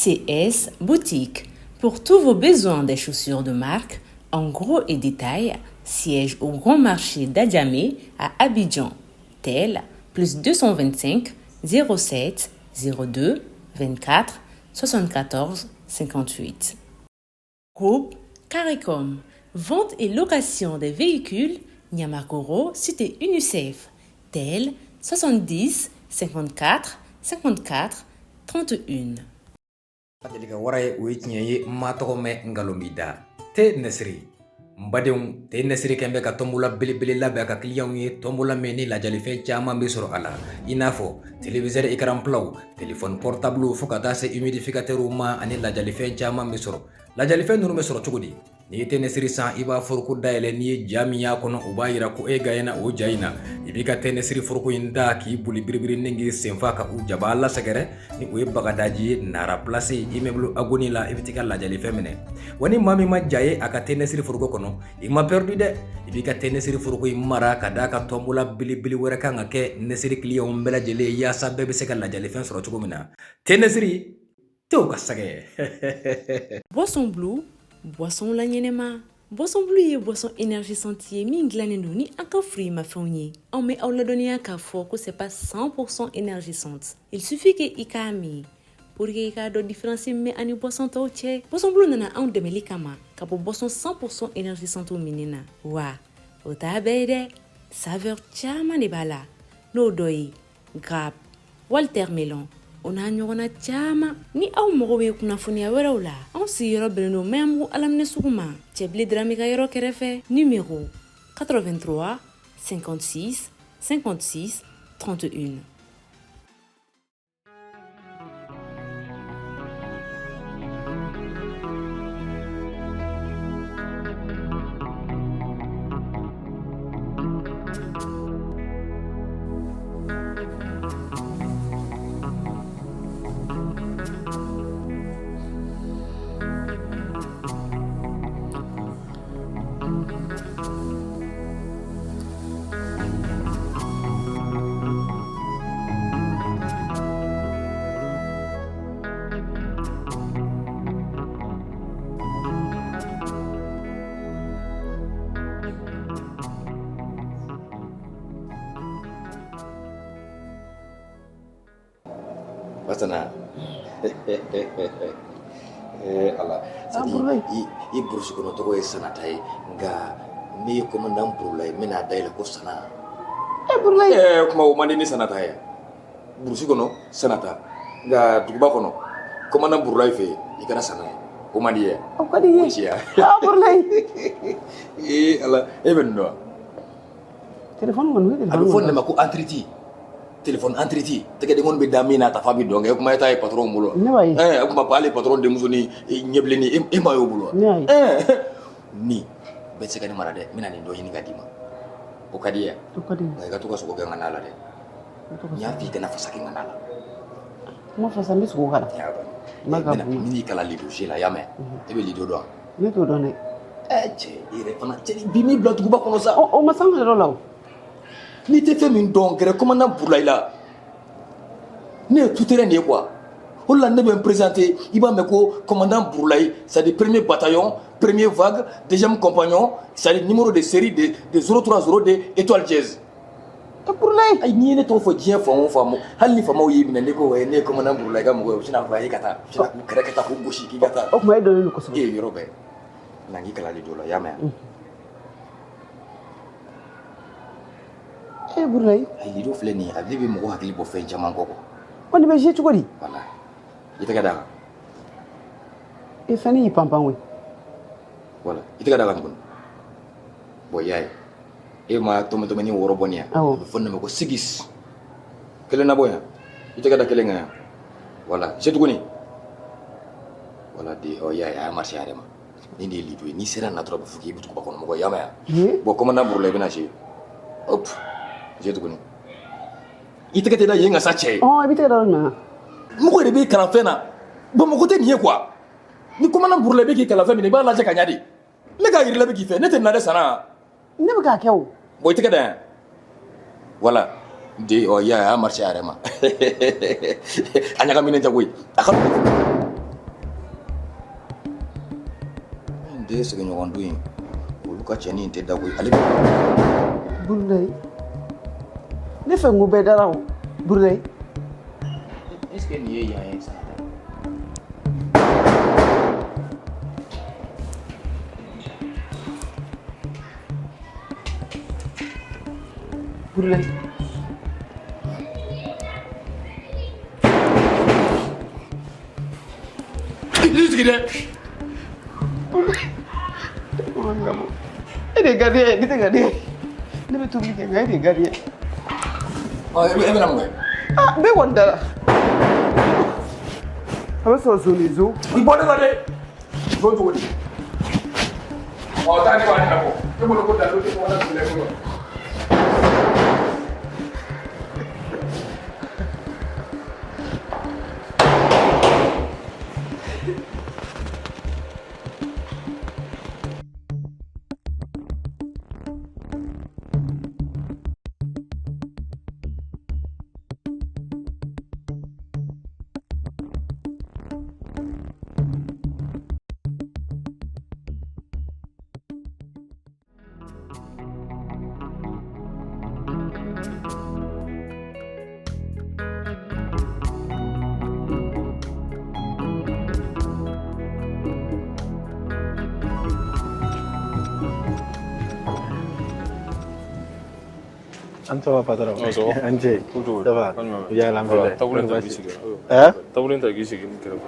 CS Boutique. Pour tous vos besoins des chaussures de marque, en gros et détail, siège au Grand Marché d'Adjamé à Abidjan. Tel plus 225 07 02 24 74 58. Groupe CARICOM. Vente et location des véhicules Niamakoro, cité UNICEF. Tel 70 54 54 31. Adelika waray witnye matome ngalomida te nesri mbadem te nesri kembe ka tombula bili labe ka client yi tombula meni la jali fe chama misoro ala inafo téléviseur écran plat téléphone portable fo ka se humidificateur ma ani la jali fe chama misoro la jali fe nuru misoro chugudi ni te nesri san iba forku daele ni jamiya kono ubayira ko e gayena o jayina ibika te nesri forku inda ki buli birbiri ningi senfa ka u jabala sagere ni o bagadaji nara place immeuble agoni la evitika la jali femene wani mami ma jaye aka te nesri forku kono ima perdu de ibika te nesri forku imara kada ka tombula bili wera kan ke nesri client mbela jele ya sabbe be seka la jali fen soro chugumina te nesri to kasage Boisson Blue, boisson la nyenema. Boisson Blue est boisson énergie sentier minglaneno ni aka fruit ma fonye. On met au ladoni aka fort que c'est pas 100% énergisante. Il suffit que ikami pour que ika do différencier mais ani boisson tauche. Boisson Blue nana on demeli kama ka pour boisson 100% énergisante au minina. Wa, ota beide saveur chama ne bala. No doi, grappe, watermelon. Ona nyogona chama ni au mogobe kuna funia wera ula on si yoro beleno memu alamne suguma cheble dramika yoro kerefe numéro 83 56 56 31. Wasana. Allah. I bursu kono to ko sanata nga mi ko mandam burlay mina dayla ko sana. Burlay kuma o mandini sanata ya. Bursu kono sanata nga duba kono ko mandam burlay fe ikana sana. O mandiye. O kadiye. Burlay. Allah ebendo. Téléphone mon wi. Téléphone ma ko entreti. Téléphone entreti tege de ngon be damina ta fabi donge kuma eta patron mulo kuma pale patron de musoni nyebleni e mayo bulo ni be se kani marade mina ni do yini gadima o kadiya ga to ko so ga ngana de nya fi kana fasaki ngana la mo fa sambe so ga ya ba maga ni kala lido jela ya me e be lido do ni to do ne che ire fana che bi mi blot ku ba kono sa o ma sanga do law ni te fait min donc commandant Boulaïla ne tout terrain n'est quoi on l'a même présenté il va me ko commandant Boulaï c'est le premier bataillon première vague deuxième compagnon c'est le numéro de série de 030 étoile jazz Boulaï ay ni ne to fo dien fo mo hal ni famo yi min ne ko we ne commandant Boulaï ga mo sina fa yi kata sina ku kare kata ko goshi ki kata o ma do lu ko so e yorobe nangi kala li do la ya me Burulayi. Ay lido filɛ nin ye ale bɛ mɔgɔ hakili bɔ fɛn caman kɔ. Ko nin bɛ jouer cogo di? Voilà. I tɛgɛ d'a kan. E fɛn y'i panpan koyi. Voilà. I tɛgɛ d'a kan tuguni. Bon i y'a ye. E ma tɔmɔtɔmɔni wɔɔrɔ bɔ nin yan. Awɔ. A bɛ fɔ nin ma ko sigis. Kelen na bɔ yan. I tɛgɛ da kelen kan yan. Voilà. Se tuguni. Voilà de i y'a ye a y'a marché a yɛrɛ ma. Nin de ye lido ye. N'i sera na dɔrɔn a bɛ fɔ k'i bɛ duguba kɔnɔ mɔgɔ ye, i y'a mɛn yan. Bon commandant Burulayi i bɛna se. Hop. Se tuguni. I tɛgɛ tɛ da yen ka sa cɛ ye. I bɛ tɛgɛ da yɔrɔ jumɛn? Mɔgɔ de b'i kalan fɛn na. Bamakɔ tɛ nin ye quoi. Ni commandant Burulayi bɛ k'i kalan fɛn min na i b'a lajɛ ka ɲa de. Ne k'a yir'i la bɛ k'i fɛ ne tɛ na dɛ Sana. Ne bɛ k'a kɛ o. Bon i tɛgɛ da yan. Voilà. De i y'a ye a y'a marché a yɛrɛ ma. A ɲagaminen tɛ koyi. A ka den sigiɲɔgɔndon in olu ka cɛnni in tɛ da koyi. Ale Burulayi. Ne fɛ n ko bɛɛ dara o. Burulayi. Est-ce que nin ye yan ye sa? Burulayi. I sigi dɛ. E de ye gardien ye, ne tɛ gardien ye. Ne bɛ tobili kɛ nka e de ye gardien ye. E bɛna mun kɛ? Bɛɛ kɔni dara. A bɛ sɔrɔ zone zo. I bɔ ne la dɛ. Zone cogo di? Taa ne b'a ɲɛnabɔ. E bolo ko Dado tɛ ɲɔgɔn na Burulayi bolo. Anto apa patron? Anjay. Betul. Coba. Ya alhamdulillah. Tak boleh tak gisi. Tak boleh tak gisi ni kira.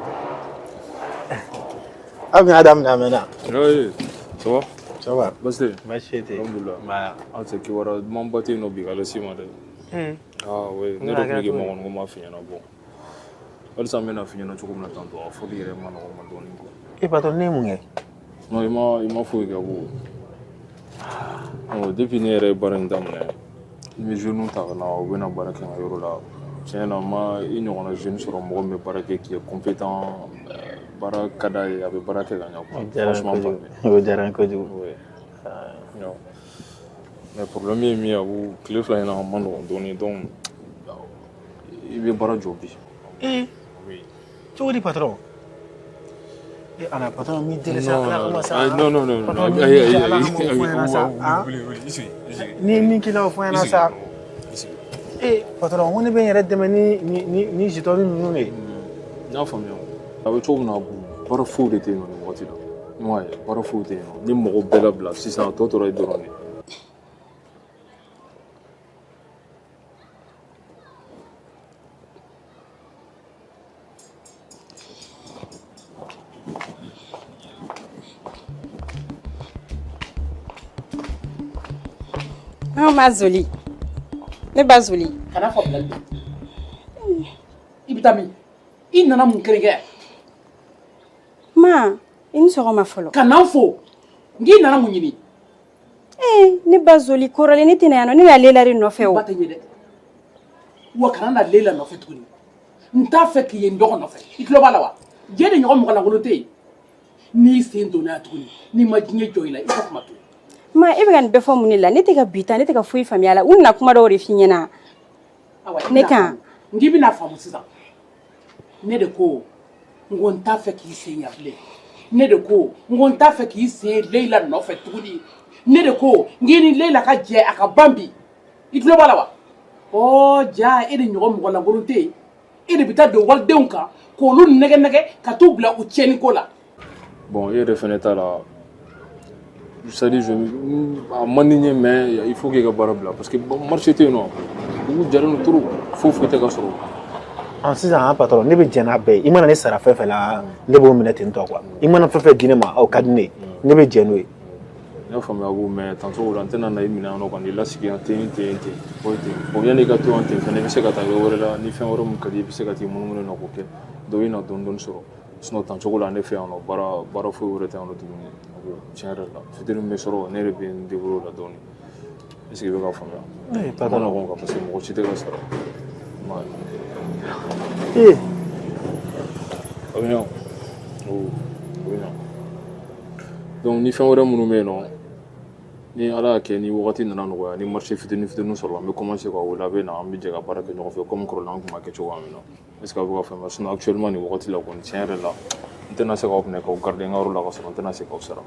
Abi Adam na mena. Eh, ça va? Ça va. Baste. Machete. Alhamdulillah. Ma. Ante ki wara mambati no bi kala sima de. Ah oui, ne do mi mo ngo ma finya na bon. Wala sa mena finya na chukum na tanto afodi re ma no ma doni ko. E patron ne mun ngai? No ima fo ga bo. Oh, depuis ne re baran damne. Mes jeunes ta na o bena baraka na yoro la. C'est normal, il y a un jeune sur un mot qui est compétent, barakada et avec baraka gagnant. Franchement, mais pour le mieux, il y a où Cliff là, il y a un moment donné, donc il est bara jobi. Oui. Tu vois le patron? Patron, mi dire ça. Non. Ni kila ofanya na sa. Patron, on est bien arrêté de ni jitori nous ne. Non, famille. Avec tout mon abou, bara fou de te non moitié là. Ouais, bara fou de non. Ni mo bela bla, si ça toi t'aurais donné. Ah, ma zoli. Ne ba zoli. Kana fɔ bilali I bɛ taa min I nana mun kɛrɛnkɛ Ma, I ni sɔgɔma fɔlɔ. Kana fo n k'i nana mun ɲini ne ba zoli kɔrɔlen ne tɛna yan nɔ ne bɛ Lela de nɔfɛ o. Ba tɛ ɲɛ dɛ wa kana na Lela nɔfɛ tuguni n t'a fɛ k'i ye n dɔgɔ nɔfɛ I tulo b'a la wa diɲɛ de ɲɔgɔn mɔgɔlankolon tɛ yen n'i sen donna yan tuguni n'i ma diɲɛ jɔ I la I ka kuma to Ma, e bɛ ka nin bɛɛ fɔ mun de la ne tɛ ka bi ta ne tɛ ka foyi faamuya la u nana kuma dɔw de f'i ɲɛna. Ne kan n k'i bɛna faamu sisan ne de ko n ko n t'a fɛ k'i sen yan bilen ne de ko n ko n t'a fɛ k'i sen Lela nɔfɛ tuguni ne de ko n k'i ni Lela ka jɛ a ka ban bi I tulo b'a la wa ja e de ɲɔgɔn mɔgɔlankolon tɛ yen e de bɛ taa don walidenw kan k'olu nɛgɛ nɛgɛ ka t'u bila u tiɲɛni ko la. Bon, e yɛrɛ fɛnɛ ta la c'est-à-dire a manier mais il faut que bara bila parce que marché te non u jarano trop faut te ka soro en sisan patron ne bɛ jɛn n'a bɛɛ ye i mana ne sara fɛn fɛn la ne b'o minɛ ten tɔ quoi i mana fɛn fɛn di ne ma aw ka di ne ye ne bɛ jɛn n'o ye ne y'a faamuya ko mais tantôt la n tɛna na i minɛ yan nɔ kɔni lasigi yan ten foyi ten bon yanni i ka to yan ten fɛnɛ i bɛ se ka taa yɔrɔ wɛrɛ la ni fɛn wɛrɛ min ka di i bɛ se ka t'i munumunu na k'o kɛ donc i na dɔɔni dɔɔni sɔrɔ sinon tancogo la ne fɛ yan nɔ baara foyi wɛrɛ tɛ yan nɔ tuguni tiɲɛ yɛrɛ la fitinin min bɛ sɔrɔ ne yɛrɛ bɛ n débrouiller o la dɔɔni est ce que i bɛ ka faamuya a ma nɔgɔn quoi parce que mɔgɔ si tɛ ka sara a bɛ ɲa o bɛ ɲa donc ni fɛn wɛrɛ minnu bɛ yen nɔ ni ala y'a kɛ ni wagati nana nɔgɔya ni marché fitinin sɔrɔ an bɛ commencer ka wele a bɛ na an bɛ jɛ ka baara kɛ ɲɔgɔn fɛ comme kɔrɔlen an tun b'a kɛ cogoya min na est ce que a bɛ ka faamuya sinon actuellement nin wagati la kɔni tiɲɛ yɛrɛ la n tɛna se k'aw minɛ k'aw garder n ka yɔrɔ la ka sɔrɔ n tɛna se k'aw sara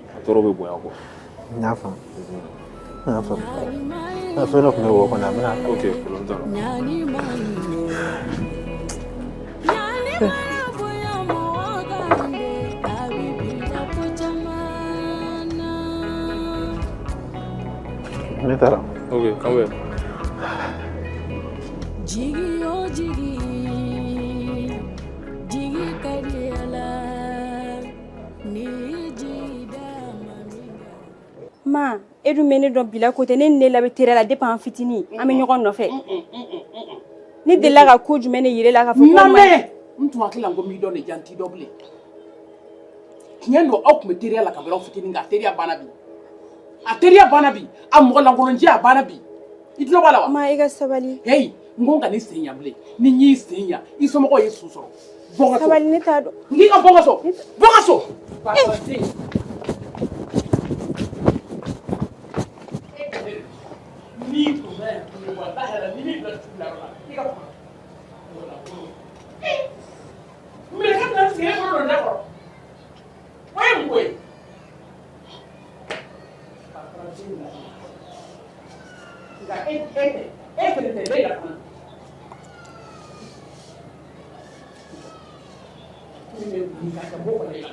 a tɔɔrɔ bɛ bonya quoi. n y'a faamu n y'a faamu fɛn dɔ tun bɛ wo kɔnɔ a bɛna ok problème t'a la. ne taara ok kan bɛ ma e dun bɛ ne dɔn bila ko tɛ ne ni ne labɛn teriya la depuis an fitinin an bɛ ɲɔgɔn nɔfɛ ne delila ka ko jumɛn ne yira la ka fɔ ko namɛ n tun hakili la n ko n b'i dɔn de jan t'i dɔn bilen tiɲɛ don aw tun bɛ teriya la kabini aw fitinin nka a teriya banna bi a teriya banna bi a mɔgɔ lankolonjiya a banna bi i tulo b'a la wa. ma i ka sabali. heyi n ko n ka n'i sen yan bilen ni n y'i sen yan i somɔgɔw ye su sɔrɔ bɔ n ka so. sabali ne t'a dɔn. n k'i ka bɔ n ka so bɔ n ka so. n'i tun bɛ yan tuguni walahi ala ni min bila tugulayɔrɔ la i ka kuma. mais ka tɛna sigi e bolo don ne kɔrɔ o ye mun ko ye. nka e fɛnɛ tɛ ne yɛrɛ fana. min bɛ wuli ka kɛ bɔ kɔnɔ e la.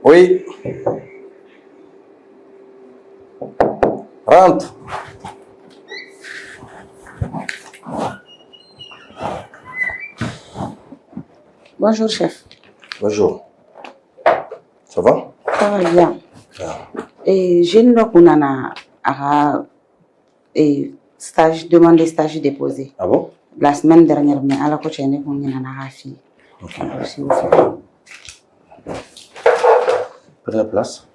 Oui. Rentre. Bonjour, chef. Bonjour. Ça va? Ça va bien. J'ai une note pour stage, demande stage déposé. Ah bon? La semaine dernière, mais à la prochaine, on y en a fille. Ok. S'il vous plaît. Prenez la place.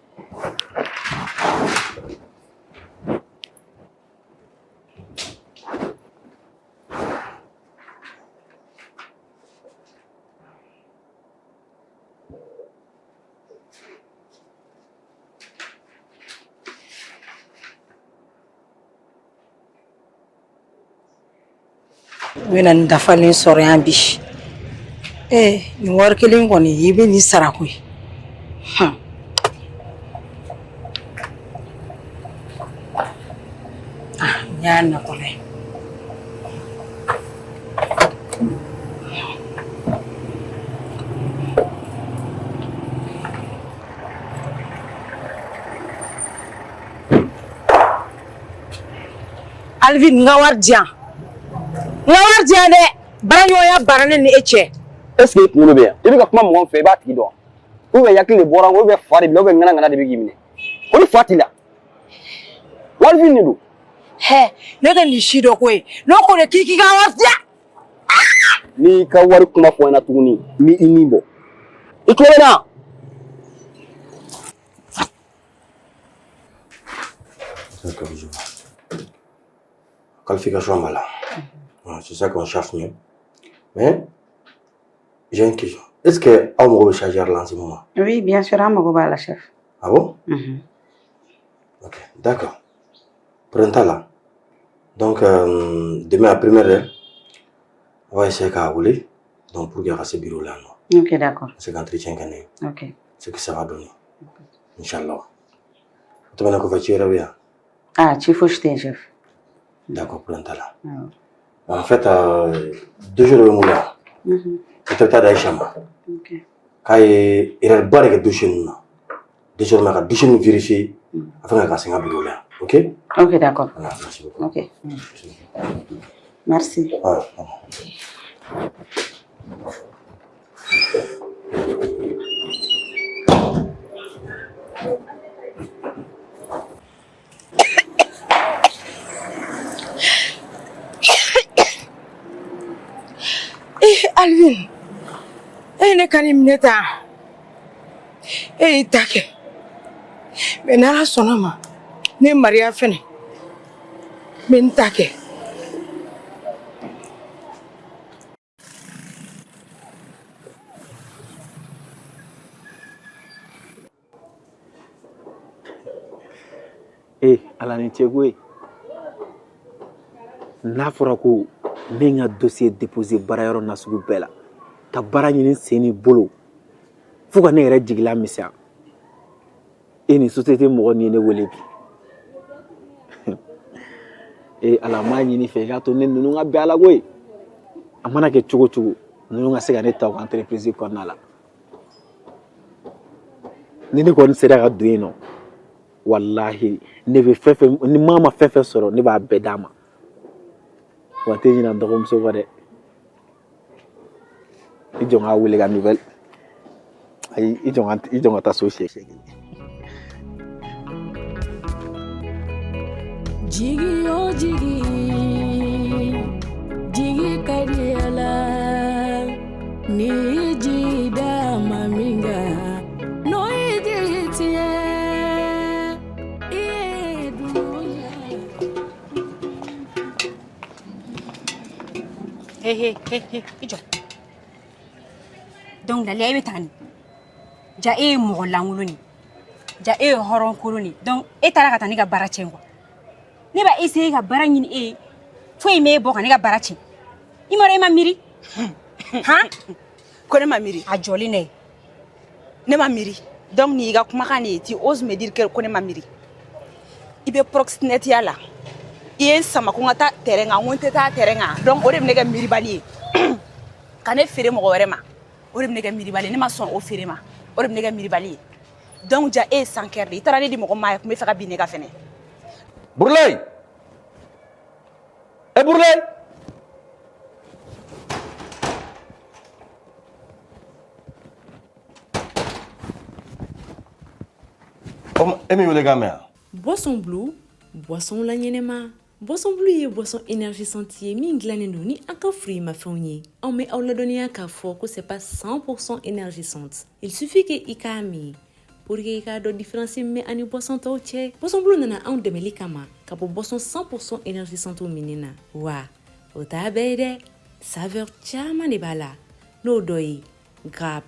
Bena ndafalen sɔrɔ yan bi nin wari kelen kɔni i bɛ nin sara koyi n y'a nakɔla ye Alvin n ka wari di yan n ka wari di yan dɛ baraɲɔgɔnya banna ne ni e cɛ. Est ce que i kunkolo bɛ yan i bɛ ka kuma mɔgɔ fɛ i b'a tigi dɔn ou bien yakili de bɔra ou bien fa de bila ou bien ŋanaŋana de bɛ k'i minɛ o ni fa t'i la walifin de don. Ne tɛ nin si dɔ ko ye n'o ko de k'i ka wari di yan. N'i ka wari kuma fɔ n ɲɛna tuguni n b'i ni bɔ i tulo bɛ na. D'accord, je vois. Qualification là. C'est ça qu'on cherche mieux. Mais j'ai une question. Est-ce que vous avez chargé en ce moment? Oui, bien sûr, la chef. Ah bon? Ok, d'accord. Prenez-la là. Donc, demain à première heure, On va essayer qu'à rouler. Donc, pour garder ce bureau-là, Ok, d'accord. c'est qu'entretien qu'on est. Ok. C'est que ça va donner. Inch'Allah. Tu vas nous faire bien. Ah, tu faut jeter, chef. D'accord, pour là. En fait, 2 jours de moula. C'est le tas d'Aïchama. Ok. Quand il y a le bar de douche, 2 jours de douche, nous vérifier afin de casser un bureau là. Ok? Ok, d'accord. Voilà, merci beaucoup. Ok. Merci. Alvin, ne kani mineta. Take. Mais nala sonama. Ne Maria fene. Men take. ala ni cɛko n'a fɔra ko ne n ka dossier déposé baarayɔrɔ nasugu bɛɛ la ka baara ɲini sen ni bolo fo ka ne yɛrɛ jigila misɛnya ni société mɔgɔ ni ye ne wele bi ala m'a ɲini fɛ i k'a to ne ninnu ka bɛn a la koyi a mana kɛ cogo cogo ninnu ka se ka ne ta u ka entreprise kɔnɔna la ni ne kɔni sera ka don yen nɔ wallahi ne bɛ fɛn fɛn ni maa ma fɛn fɛn sɔrɔ ne b'a bɛɛ d'a ma wa tɛ ɲina dɔgɔmuso kɔ dɛ i jɔn k'a wele ka nouvelle ayi i jɔn ka taa so siɲɛ seegin jigi o jigi jigi ka di Ala ni jigi da ma min kan n'o ye jigi tiɲɛ i ye dunuya. Hey, ijo. Donc la lebe tani. Ja mo languluni. Ja horon kuluni. Donc etara ka tani ka barachengo. Ne ba essayer ka baranyini foi me bo ka ne ka barachi. Imore ma miri. Ha? Ko ne ma miri. A joli ne. Ne ma miri. Donc ni ga kuma kan ti ose me dire que ko ne ma miri. Ibe proxénète ya la. Iye sama ko ngata terrain a wonte ta terrain a donc o de ne ga miri bali kane fere mo wore ma o de ne ga miri bali ne ma son o fere ma o de ne ga miri bali donc ja sans cœur di tara ne di mo ko ma ko me fa ka bi ne ga fene Burley Burley Emi wele gamea Boisson Blue, boisson la ɲɛnɛma. Boisson Blue ye boisson énergisante ye min dilannen don ni an ka fruits mafɛnw ye. Anw bɛ aw ladɔnniya k'a fɔ ko c'est pas 100% énergisante. Il suffit que i k'a min pour que i k'a dɔn différence min ani boisson tɔw cɛ. Boisson Blue nana anw dɛmɛli kama ka bɔ boisson 100% énergisante minni na. Wa o t'a bɛɛ ye dɛ. Saveur caman de b'a la. N'o dɔ ye grappe,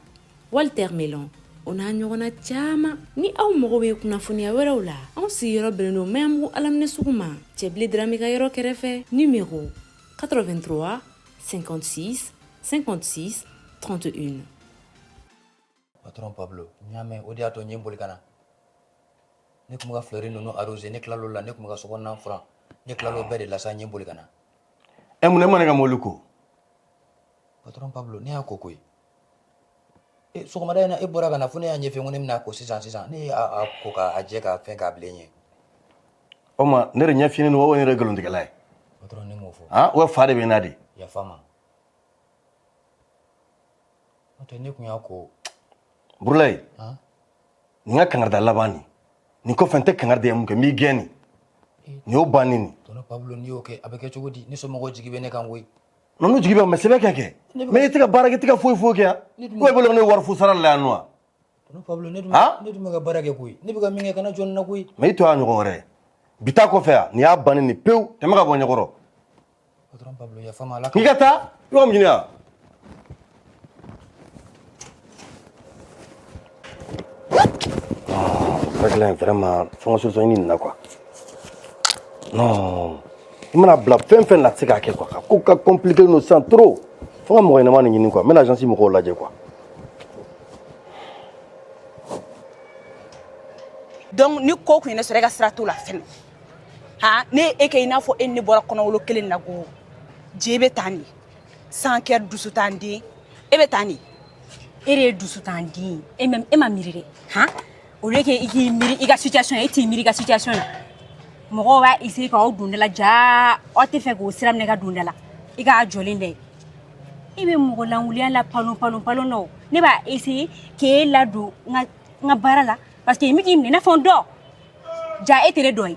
watermelon. O n'a ɲɔgɔnna caman ni aw mago bɛ kunnafoniya wɛrɛw la anw sigiyɔrɔ bɛnnen don Mayanbugu Alamine sugu ma Cɛbile Dramé ka yɔrɔ kɛrɛfɛ numéro 83 56 56 31. Patron Pablo ɲamɛ o de y'a to n ye boli ka na ne tun bɛ ka fleur ninnu arrosé ne tilal'o la ne tun bɛ ka sokɔnɔna furan ne tilal'o bɛɛ de la sa n ye boli ka na. Mun ne ma ne ka mobili ko Patron Pablo ne y'a ko koyi sɔgɔmada in na e bɔra ka na fo ne y'a ɲɛfɛ ko ne bɛna ko sisan ne y'a ko k'a jɛ ka fɛn k'a bilen ye. O ma ne de ɲɛfinen don o ye ne yɛrɛ nkalontigɛla ye. Patron ne m'o fɔ. O fa de bɛ n na de. Yafa n ma. N'o tɛ ne tun y'a ko. Burulayi nin ka kangarida laban nin nin kɔfɛ n tɛ kangarida ye mun kɛ n b'i gɛn nin nin y'o bannen nin. Tonton Pablo n'i y'o kɛ a bɛ kɛ cogo di ne somɔgɔw jigi bɛ ne kan koyi. Non jigi bɛ mais sɛbɛn kɛ mais i tɛ ka baara kɛ i tɛ ka foyi foyi kɛ yan ko e bolo ne wari fu sara la yan nɔ wa. Tonton Pablo ne dun bɛ ka baara kɛ koyi ne bɛ ka min kɛ kana jɔn na koyi. mais i to y'a ɲɔgɔn wɛrɛ ye bi ta kɔfɛ yan nin y'a bannen nin pewu tɛmɛ ka bɔ ɲɛkɔrɔ. Patron Pablo yafa n ma ala k'i ka taa i b'a mun ɲini yan. Règle in vraiment fɛn solution ɲini nin na quoi non i mana bila fɛn fɛn na tɛ se k'a kɛ quoi ko ka compliqué no san trop. Faut que moi ɲɛnama nin ɲini quoi. N bɛna agence mɔgɔw lajɛ quoi. Donc ni ko kun ye ne sɔrɔ e ka sira t'o la fɛnɛ ha ne e kɛ i n'a fɔ e ne bɔra kɔnɔwolo kelen na ko je bɛ taa nin sans cœur dusu t'an den e bɛ taa nin e de ye dusu t'an den e ma miiri dɛ han au lieu que i k'i miiri i ka situation e t'i miiri i ka situation na mɔgɔw b'a essayer k'aw don da la jaa aw tɛ fɛ k'o sira minɛ ka don da la i k'a jɔlen dɛ e bɛ mɔgɔ lanwuliya la palon na ne b'a essayer k'e ladon n ka baara la parce que i mi k'i minɛ i n'a fɔ n dɔ ja e tɛ ne dɔ ye.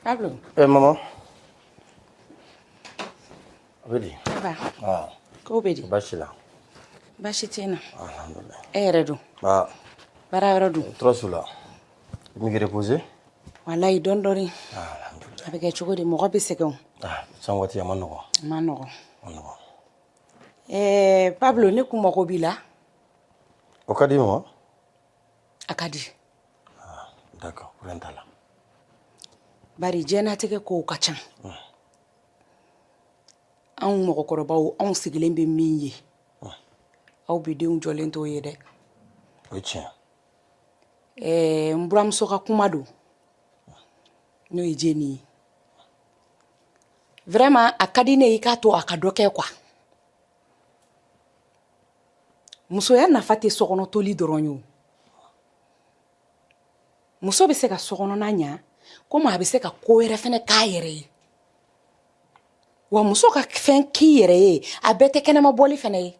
Pablo. Maman. Abedi. Aba. Ah. Ko bedi. Baasi la. Baasi tɛ na. Alhamdulillah. E yɛrɛ don. Ah. Baara yɔrɔ don. Trop sous là. I m'y reposer. Walayi dɔɔni. Alhamdulillah. A bɛ kɛ cogo di mɔgɔ bɛ sɛgɛn o. Ah, san waati a ma nɔgɔn. A ma nɔgɔn. Pablo ne kun mago b'i la. O ka di maman? A ka di. Ah, d'accord. Problème t'a la. Bari diɲɛnatigɛ kow ka ca. Anw mɔgɔkɔrɔbaw anw sigilen bɛ min ye. Aw bi denw jɔlen t'o ye dɛ. O ye tiɲɛ. N buramuso ka kuma don. N'o ye Jeni ye. Vraiment a ka di ne ye i k'a to a ka dɔ kɛ quoi. Musoya nafa tɛ sokɔnɔ toli dɔrɔn ye o. Muso bɛ se ka sokɔnɔna ɲa komi a bɛ se ka ko wɛrɛ fɛnɛ k'a yɛrɛ ye. Wa muso ka fɛn k'i yɛrɛ ye a bɛɛ tɛ kɛnɛma bɔli fɛnɛ ye.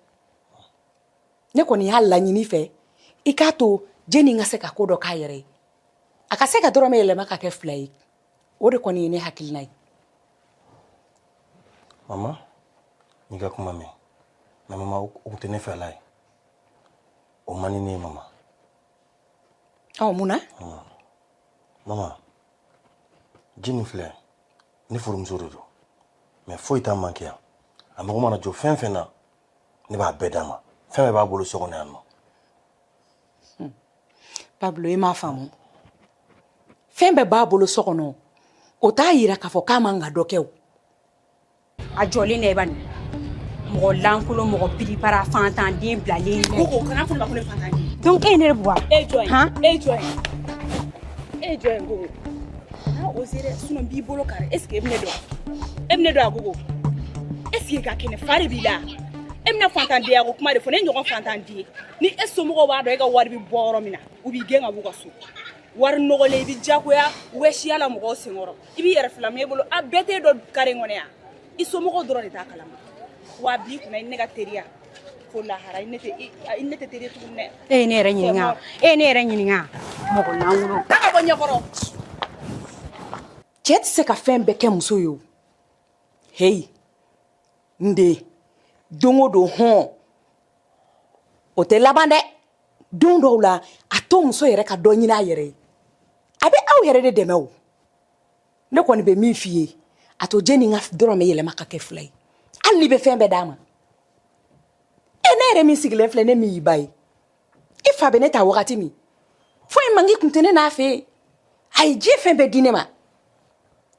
Ne kɔni y'a laɲini fɛ i k'a to Jeni ka se ka ko dɔ k'a yɛrɛ ye. A ka se ka dɔrɔmɛ yɛlɛma ka kɛ 2 ye. O de kɔni ye ne hakilina ye. Maman, n'i ka kuma mɛn. Mais maman, o tɛ ne fɛ la ye. O man di ne ye maman. Mun na? Maman, Jeni filɛ ne furumuso de don. Mais foyi t'a manqué yan. A mago mana jɔ fɛn fɛn na ne b'a bɛɛ d'a ma. Fɛn bɛɛ b'a bolo so kɔnɔ yan nɔ. Pablo i m'a faamu. Fɛn bɛɛ b'a bolo so kɔnɔ o t'a yira k'a fɔ k'a man ka dɔ kɛ o. A jɔlen dɛ bani mɔgɔ lankolon mɔgɔ piripara fantanden bilalen Gogo kana fɔ ne ma ko ne fantanden. Donc e ye ne de bugɔ. E jɔn ye. Han? E jɔn ye. E jɔn ye Gogo. N'a osé dɛ sinon n b'i bolo kari est ce que e bɛ ne dɔn. E bɛ ne dɔn a Gogo. Est ce que ka kɛnɛ fa de b'i la. E bɛna fantandenya ko kuma de fɔ ne ɲɔgɔn fantanden. Ni e somɔgɔw b'a dɔn e ka wari bɛ bɔ yɔrɔ min na u b'i gɛn ka b'u ka so. Wari nɔgɔlen i bɛ jagoya wɛsiya la mɔgɔw senkɔrɔ. I b'i yɛrɛ filame e bolo a bɛɛ t'e dɔn kare kɔnɔ yan. I somɔgɔw dɔrɔn de t'a kalama. Wa bi kunna i ne ka teriya fo lahara i ne tɛ teri tuguni dɛ. E ye ne yɛrɛ ɲininka. E ye ne yɛrɛ ɲininka. Mɔgɔ lankolon. Taa ka bɔ ɲɛkɔrɔ. Cɛ tɛ se ka fɛn bɛɛ kɛ muso ye o. Hey n den don o don hɔn o tɛ laban dɛ. Don dɔw la a to muso yɛrɛ ka dɔ ɲini a yɛrɛ ye. A bɛ aw yɛrɛ de dɛmɛ o. Ne kɔni bɛ min f'i ye a to Jeni ka dɔrɔmɛ yɛlɛma ka kɛ 2 ye. Hali n'i bɛ fɛn bɛɛ d'a ma. Ne yɛrɛ min sigilen filɛ ne min y'i ba ye. I fa bɛ ne ta wagati min. Foyi man k'i kun tɛ ne n'a fɛ yen. A ye diɲɛ fɛn bɛɛ di ne ma.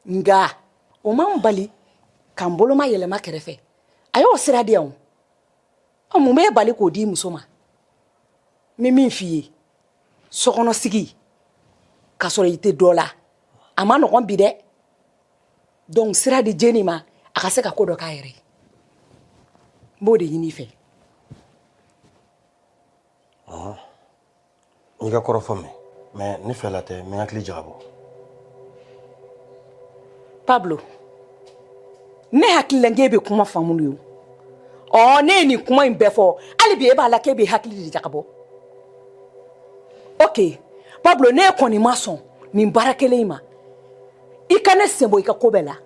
Nga o m'an bali k'an boloma yɛlɛma kɛrɛfɛ. A y'o sira di yan o. Mun b'e bali k'o di muso ma. N bɛ min f'i ye sokɔnɔ sigi k'a sɔrɔ i tɛ dɔ la a ma nɔgɔn bi dɛ. Donc sira di Jeni ma a ka se ka ko dɔ k'a yɛrɛ ye. N b'o de ɲini i fɛ. N'i ka kɔrɔ fɔ mɛn. Mais ne fɛ la tɛ n bɛ n hakili jagabɔ. Pablo ne hakili la k'e bɛ kuma faamu de o. Ne ye nin kuma in bɛɛ fɔ hali bi e b'a la k'e bɛ hakili de jagabɔ. Ok Pablo ne kɔni ma sɔn nin baara kelen in ma. I ka ne sen bɔ i ka ko bɛɛ la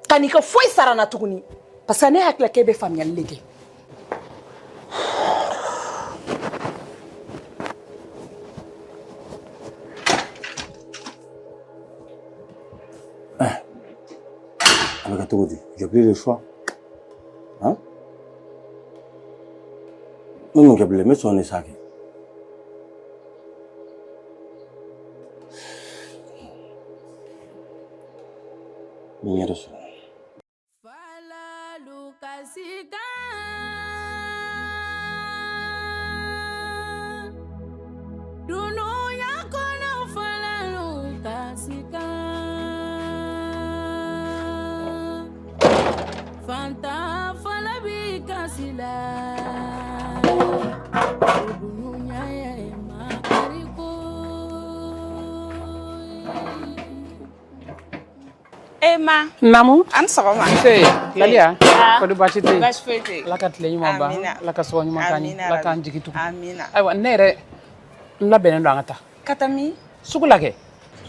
ka n'i ka foyi sara n na tuguni parce que ne hakili la k'e bɛ faamuyali de kɛ. Avec un tour, j'ai pris le choix. Hein? Non, j'ai pris le choix, on est saqué. Min ɲɛ dɔ sɔrɔ. Fanta falabi kasila dununya ye makariko Ma namu an sɔgɔma se laliya ko du baasi tɛ baasi foyi tɛ ala ka tile ɲuman ban ala ka sɔgɔ ɲuman kan Amina ala k'an jigi tugu amina ayiwa ne yɛrɛ n labɛnnen don an ka taa ka taa min sugu la kɛ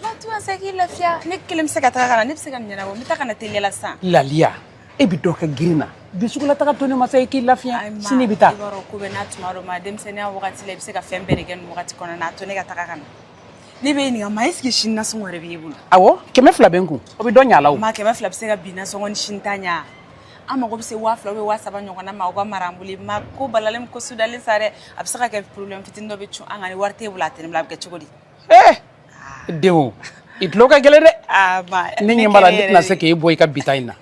Fatou se k'i lafiya ne kelen bɛ se ka taga ka na ne bɛ se ka ɲɛnabɔ n bɛ taa ka na teliya la sisan laliya e bɛ dɔ kɛ girin na bi sugu la taga to ne ma sa i k'i lafiya sini bɛ taa i b'a dɔn ko bɛ n'a tuma dɔ ma denmisɛnninya wagati la i bɛ se ka fɛn bɛɛ de kɛ nin wagati kɔnɔ na a to ne ka taga ka na ne bɛ ɲininka ma est-ce que sini nasɔngɔ yɛrɛ b'i bolo awɔ 200 bɛ n kun o bɛ dɔ ɲa la o ma 200 bɛ se ka bin nasɔngɔ ni sini ta ɲa an mago bɛ se 2000 ou 3000 ɲɔgɔn na ma o ka mara an bolo ma ko balalen ko sudalen sa dɛ a bɛ se ka kɛ problème fitinin dɔ bɛ cun an ka ni wari t'e bolo a tɛ ne bolo a bɛ kɛ cogo di denw i tulo ka gɛlɛn dɛ ma ne ɲɛ b'a la ne tɛna se k'e bɔ i ka bita in na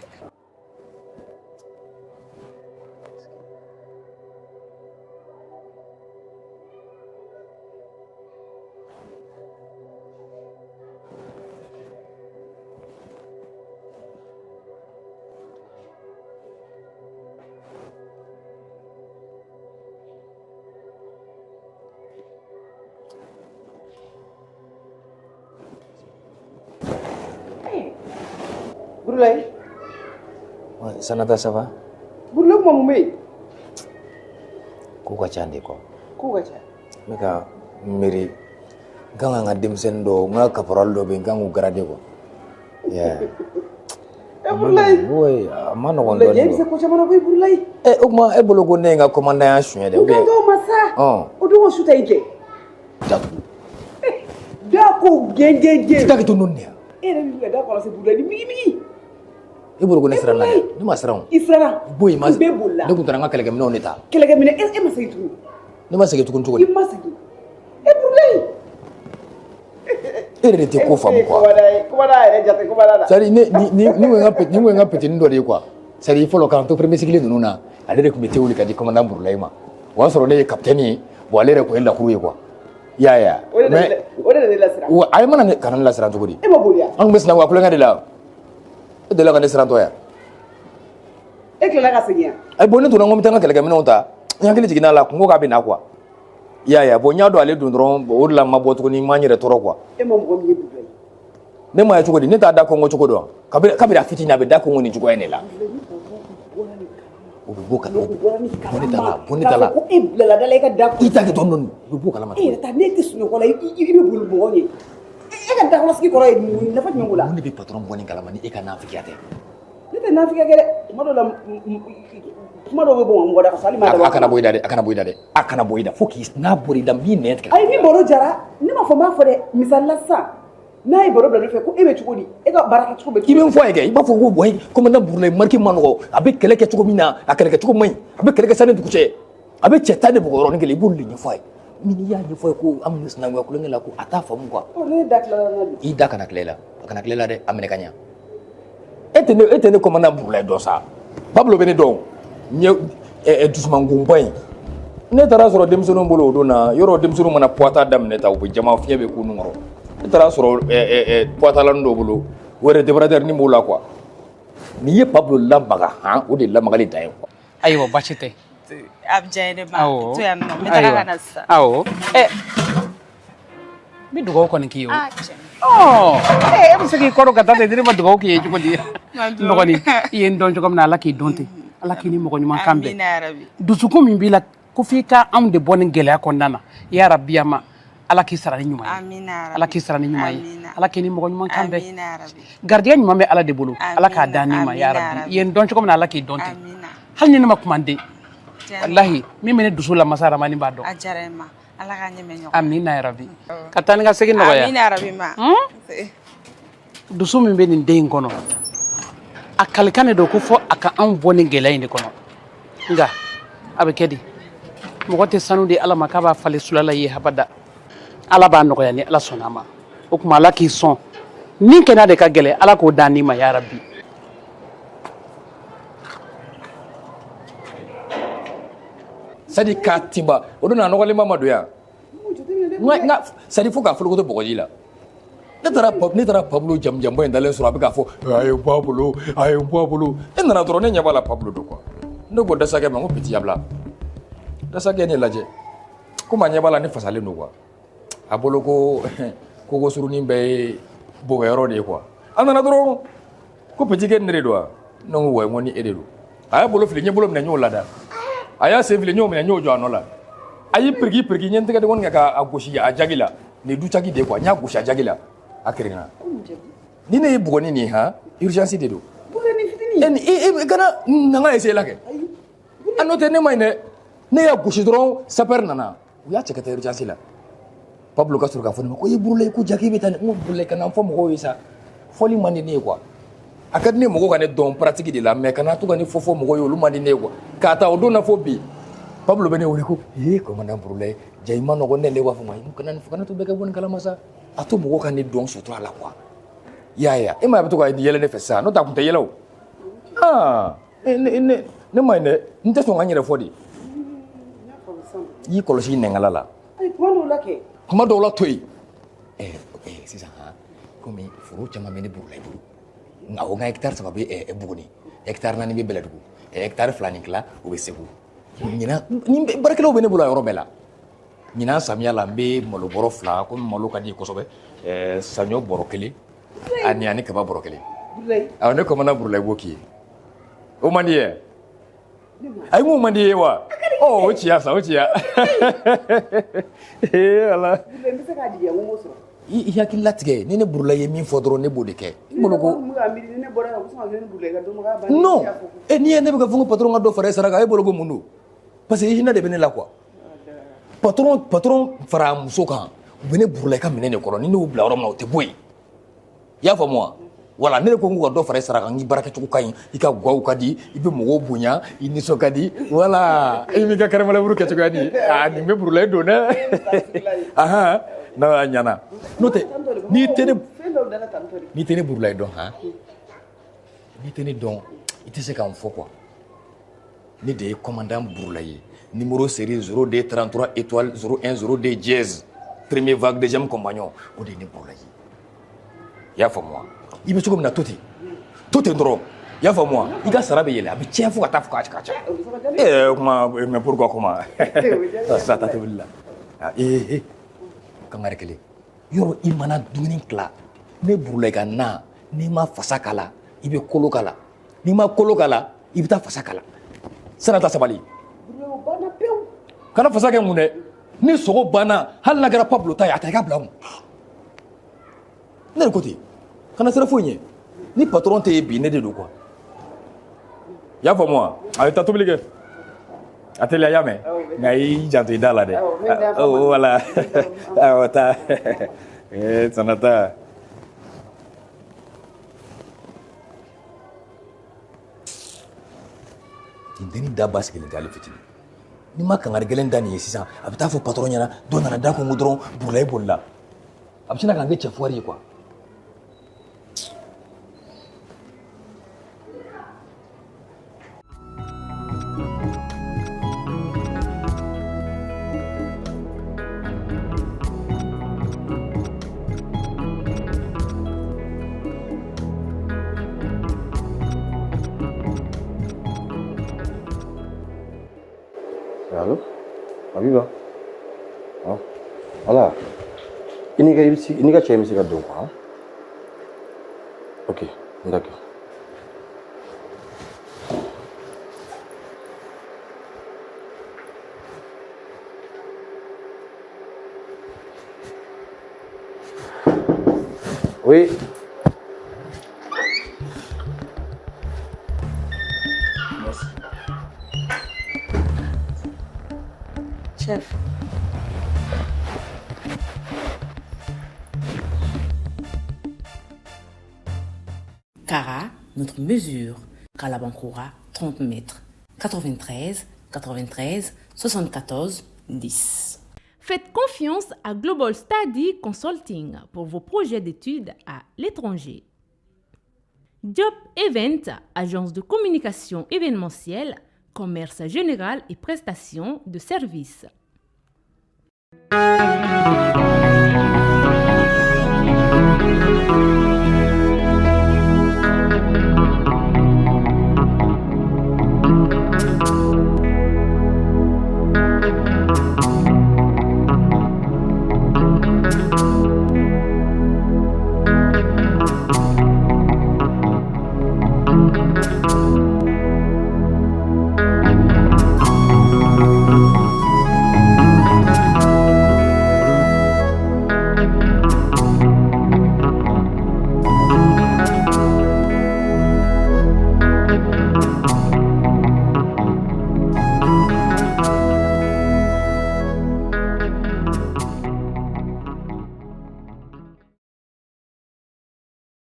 Burulai. Sanata ça va? Burulai kuma mun bai? Ko ka ca de ko. Ko ka ca. Me ka miri kan nga demsen do nga caporal do be kan garade ko. Yeah. Burulai. Boy, amano ko ndo. Burulai se ko chamana boy Burulai. Ogma e bolo go ne nga commandant ya shunye de. Ko do masa. O do suta ike. Da ko genge. Tika ke to nonne. Era mi da ko la se Burulai mi. E bolo go ne sira na. Ni ma sira. Isra. Boy ma. Be bolla. Ne kun tara nga kelege mino ne ta. Kelege mino e ma sey tu. Ne ma sey tu kun to. I ma sey. E Burulai. Ere te ko famu quoi. Kuma da ere jate kuma da. Sari ni nga petit ndo de quoi. Sari folo kan to premier cycle nunu na. Ale de ko mete wuli ka di commandant Burulai ma. Wa soro ne capitaine bo ale re ko ella kuruye quoi. Ya. Mais ore de la sira. Wa ay mana kan la sira to godi. E ma bolia. An mes na wa kulenga de la. De la kan sira to ya. E kila ka segia. Ay bonni to ngom tanga kele gamino ta. Nyangeli jigina la ko ka be na quoi. Ya bo nya do ale dun dron bo la ma bo to ni ma nyere toro quoi. E ma mo mi Burulai. Ne ma ya chugodi ne ta da ko ngo chugodo. Kabira fitina be da ko ngoni chugo ene la. Buka bonita la ko ibla la dala ka da ko ita ke tonnon buka la ma e ta ne te suno ko la ibe bulu bonye e ka da ko ski ko ra na fa nyongula ne be patron boni kala mani e ka na fikate ne te na fikate mo do la mo do be bon mo da ka sali ma da akana boyda foki na bori da mi net ka ay mi boro jara ni ma fo ma fo de misal la sa na e boro bla fe ko e be chugodi e ka baraka chugo be ki ben fo e ke ba fo go boy commandant Burulai marki manogo abe kele ke chugo mina akele ke chugo mai abe kele ke sanen du kuche abe cheta de bugoro ni kele bulle ni fo mini ya ni fo ko am nis na ngwa kulenga la ko ata fo mu quoi o ne dakla na i da kana klela de amene kanya etene commandant Burulai do sa bablo bene do nye doucement ngumbai ne tara soro demsono bolo do na yoro demsono mana poata dam ne taw be jama fiye be ko ngoro ne tara soro poata lan do bolo wore debrader ni mola quoi ni ye Pablo lambaga ha o de lambaga le tay quoi ayiwa baasi tɛ abjayde ma to yan no me taga kana sa awɔ n bɛ dugawu kɔni k'i ye o e bɛ se k'i kɔrɔ ka taa ten ne ma dugawu k'i ye cogo di n dɔgɔnin i ye n dɔn cogo min na ala k'i dɔn ten ala k'i ni mɔgɔ ɲuman kan bɛn dusukun min b'i la ko f'i ka anw de bɔ nin gɛlɛya kɔnɔna na ya rabi ya ma ala k'i sara ni ɲuman ye ala k'i sara ni ɲuman ye ala k'i ni mɔgɔ ɲuman kan bɛn garijɛgɛ ɲuman bɛ ala de bolo ala k'a da ni ma ya rabi i ye n dɔn cogo min na ala k'i dɔn ten hali ni ne ma kuma n den wallahi min bɛ ne dusu la masa ramani b'a dɔn a diyara n ma ala k'a ɲɛmɛ ɲɔgɔn amina ya rabi ka taa ni ka segin nɔgɔya amina ya rabi ma dusu min bɛ nin den in kɔnɔ a kalikan de don ko fɔ a ka anw bɔ nin gɛlɛya in de kɔnɔ nka a bɛ kɛ di mɔgɔ tɛ sanu di ala ma k'a b'a falen sulala ye habada ala b'a nɔgɔya ni ala sɔnna a ma o tuma ala k'i sɔn nin kɛnɛ de ka gɛlɛn ala k'o dan ni ma ya rabi sadi ka timba o dona no wale mama do ya nga sadi fo ka folo ko to bogoji la ne tara Pablo jam boy ndalen sura be ka fo ay Pablo en na dro ne nyaba la Pablo do ko ndo go dasa ke ma ko piti yabla dasa ke ne laje ko ma nyaba la ne fasale no quoi abolo ko go suru ni be bogo yoro de quoi anana dro ko piti ke ne do no wo ngoni ededo aya bolo fili nyebolo mna nyola da aya se fili nyola mna nyojo anola ayi pergi nyente ka de won ka agoshi ya jagila ne du chagi de quoi nya goshi jagila akirina ni ne bugoni ni ha urgence de do bugoni fitini en kana nanga ese la ke anote ne mai ne ya goshi dron saper nana ya cheka te urgence la Pablo Castro ka foni ko yiburule ko jagi betane mo bulle kana fo mo ko isa foli mani ne quoi akad ne mo ko ne don pratique de la mais kana to gani fofo mo ko yolu mani ne quoi kata o dona fo bi Pablo bene wuri ko commandant brule jayma no gonne le wa fo mai kana to be ka bon kala masa ato mo ko ne don soto ala quoi ya e ma to ko di yele ne fessa no ta kunta yelo ne mai ne nte so nganyere fo di yi kolosi ne ngala ay kono la ke kuma do la toy c'est ça comme furu chama mene brule buru ngawo nga hectare sababu buguni hectare nani be beledugo hectare flani kla o be segu nyina ni barakelo be ne bula yoro bela nyina samia lambe molo boro fla ko molo kadi ko sobe sanyo borokeli ani kaba borokeli aw ne ko mana burle boki o mandie ay mo mandie wa o chia ala burle se ka di ya mo so i hakilla tige ni ne burla ye min fodoro ne bodi ke bolo ko non ni ne be ka fungo patron do fare saraka ay bolo ko mundu parce que hina de bene la quoi patron fara muso kan bene burla ka menene ko ni no bla ro ma o te boy ya fa moi wala ne ko ngo do fare saraka ngi baraka ci ko kay ika gwaw kadi ibe mo bunya ini so kadi wala mi ka karama la buru ke ci gadi ni me burla do na na nyana note ni tene burlay don ha ni tene don ite se kan fo quoi ni de commandant burlay numéro série 0D33 étoile 010D dièse premier vague deuxième compagnon o de ni burlay ya fa moi ibe chuko na toti ndro ya fa moi iga sarabe yele abi chef ka tafu ka kuma mais pourquoi comment ça ta billah kangare kele yoro imana dumuni kla ne burule ka na ni ma fasa kala ibe kolo kala ni ma kolo kala ibe ta fasa kala sanata sabali kana fasa ke munde ni sogo bana hal na gara Pablo ta ya ta ga blam ne koti kana sera fonye ni patron te bi ne de do quoi ya fa moi ay ta toblige atelier yame ngai janto idala de wala awata sanata indeni da baskele dal fitini ni ma kan argelen dani sisa abta fo patron yana don na da ko ngudron burlay bolla absina kan ge chefwari quoi Allô Abiba voilà ini ka cɛ bɛ se ka don quoi ok d'accord oui chef. Cara, notre mesure. Kalabankura, 30 mètres. 93, 74, 10. Faites confiance à Global Study Consulting pour vos projets d'études à l'étranger. Job Event, agence de communication événementielle, commerce général et prestations de services.